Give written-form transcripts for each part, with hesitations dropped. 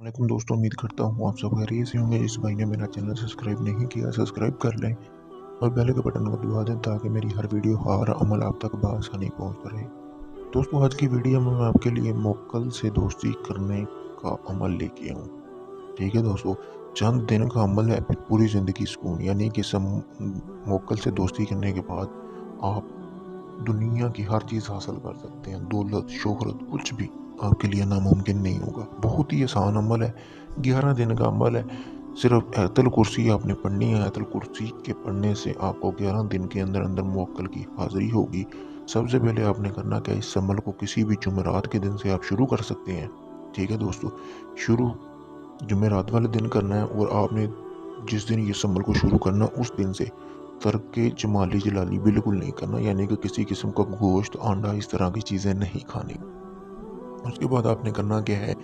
वालेकुम दोस्तों, उम्मीद करता हूँ आप सब खैरियत से होंगे। इस भाई ने मेरा चैनल सब्सक्राइब नहीं किया, सब्सक्राइब कर लें और बेल के बटन को दबा दें ताकि मेरी हर वीडियो हर अमल आप तक बआसानी पहुँचता रहे। दोस्तों, आज की वीडियो में मैं आपके लिए मोक्कल से दोस्ती करने का अमल लेके आऊँ। ठीक है दोस्तों, चंद दिन का अमल है फिर पूरी ज़िंदगी सुकून। यानी कि मोक्कल से दोस्ती करने के बाद आप दुनिया की हर चीज़ हासिल कर सकते हैं। दौलत, शोहरत कुछ भी आपके लिए नामुमकिन नहीं होगा। बहुत ही आसान अमल है, 11 दिन का अमल है। सिर्फ़ आयतुल कुर्सी आपने पढ़नी है। आयतुल कुर्सी के पढ़ने से आपको 11 दिन के अंदर-अंदर मुवक्किल की हाज़िरी होगी। सबसे पहले आपने करना क्या है, इस अमल को किसी भी जुमेरात के दिन से आप शुरू कर सकते हैं। ठीक है दोस्तों, शुरू जुमेरात वाले दिन करना है और आपने जिस दिन इस अमल को शुरू करना उस दिन से तर्के जमाली जलाली बिल्कुल नहीं करना। यानी कि किसी किस्म का गोश्त, अंडा इस तरह की चीज़ें नहीं खानी। उसके बाद आपने करना क्या है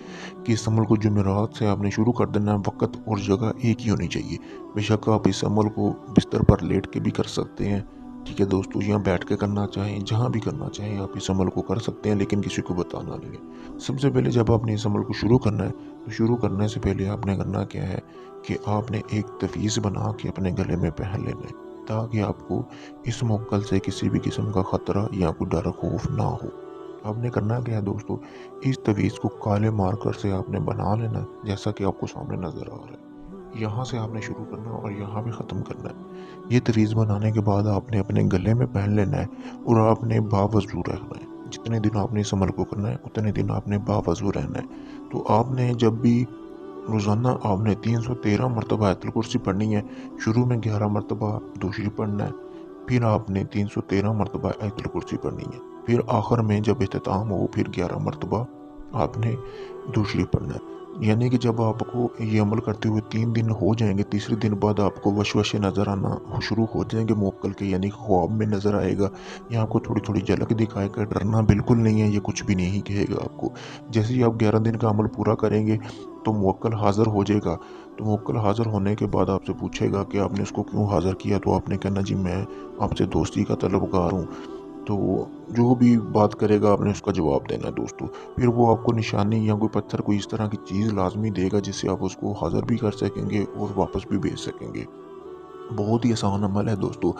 कि इस अमल को जुमेरात से आपने शुरू कर देना है। वक़्त और जगह एक ही होनी चाहिए। बेशक आप इस अमल को बिस्तर पर लेट के भी कर सकते हैं। ठीक है दोस्तों, या बैठ के करना चाहें, जहाँ भी करना चाहें आप इस अमल को कर सकते हैं, लेकिन किसी को बताना नहीं है। सबसे पहले जब आपने इस अमल को शुरू करना है, तो शुरू करने से पहले आपने करना क्या है कि आपने एक तवीज़ बना के अपने गले में पहन लेना है, ताकि आपको इस मुवक्किल से किसी भी किस्म का ख़तरा या कोई डर खौफ ना हो। आपने करना क्या है दोस्तों, इस तवीज़ को काले मार्कर से आपने बना लेना है, जैसा कि आपको सामने नज़र आ रहा है। यहाँ से आपने शुरू करना है और यहाँ पे ख़त्म करना है। ये तवीज़ बनाने के बाद आपने अपने गले में पहन लेना है और आपने बावज़ू रहना है। जितने दिन आपने इस अमल को करना है, उतने दिन आपने बावज़ू रहना है। तो आपने जब भी रोज़ाना आपने 313 मरतबा आयतुल कुर्सी पढ़नी है। शुरू में 11 मरतबा दूसरी पढ़ना है, फिर आपने 313 मरतबा आयतुल कुर्सी पढ़नी है। फिर आखिर में जब इख्तिताम हो फिर 11 मरतबा आपने दूसरी पढ़ना है। यानी कि जब आपको ये अमल करते हुए 3 दिन हो जाएँगे, तीसरे दिन बाद आपको वसवसे नज़र आना शुरू हो जाएँगे मुवक्किल के, यानी ख्वाब में नज़र आएगा या आपको थोड़ी-थोड़ी झलक दिखाएगा। डरना बिल्कुल नहीं है, ये कुछ भी नहीं कहेगा आपको। जैसे ही आप 11 दिन का अमल पूरा करेंगे, तो मुवक्किल हाज़िर हो जाएगा। तो मुवक्किल हाज़िर होने के बाद आपसे पूछेगा कि आपने उसको क्यों हाज़िर किया? तो आपने कहना, जी मैं आपसे दोस्ती का तलबगार हूँ। तो जो भी बात करेगा आपने उसका जवाब देना है दोस्तों। फिर वो आपको निशानी या कोई पत्थर, कोई इस तरह की चीज़ लाज़मी देगा जिससे आप उसको हाज़िर भी कर सकेंगे और वापस भी भेज सकेंगे। बहुत ही आसान अमल है दोस्तों।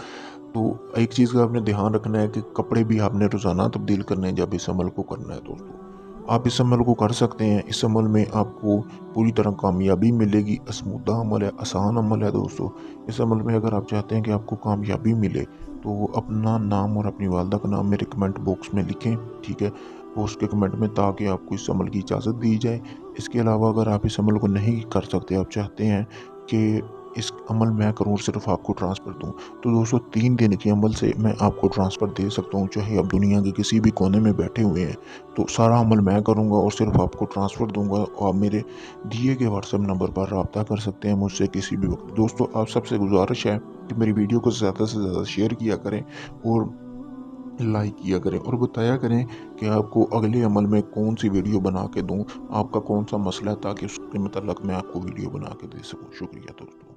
तो एक चीज़ का आपने ध्यान रखना है कि कपड़े भी आपने रोज़ाना तब्दील करने हैं जब इस अमल को करना है दोस्तों। आप इस अमल को कर सकते हैं। इस अमल में आपको पूरी तरह कामयाबी मिलेगी। आज़मूदा अमल है, आसान अमल है दोस्तों। इस अमल में अगर आप चाहते हैं कि आपको कामयाबी मिले, तो अपना नाम और अपनी वालिदा का नाम मेरे कमेंट बॉक्स में लिखें, ठीक है? पोस्ट के कमेंट में, ताकि आपको इस अमल की इजाज़त दी जाए। इसके अलावा अगर आप इस अमल को नहीं कर सकते, आप चाहते हैं कि इस अमल मैं करूँ और सिर्फ़ आपको ट्रांसफ़र दूँ, तो दोस्तों 3 दिन के अमल से मैं आपको ट्रांसफ़र दे सकता हूँ, चाहे आप दुनिया के किसी भी कोने में बैठे हुए हैं। तो सारा अमल मैं करूँगा और सिर्फ़ आपको ट्रांसफ़र दूँगा और आप मेरे दिए गए व्हाट्सएप नंबर पर राब्ता कर सकते हैं मुझसे किसी भी वक़्त। दोस्तों, आप सबसे गुज़ारिश है कि मेरी वीडियो को ज़्यादा से ज़्यादा शेयर किया करें और लाइक किया करें और बताया करें कि आपको अगले अमल में कौन-सी वीडियो बना के दूँ, आपका कौन-सा मसला है, ताकि उसके मतलब मैं आपको वीडियो बना के दे सकूँ। शुक्रिया दोस्तों।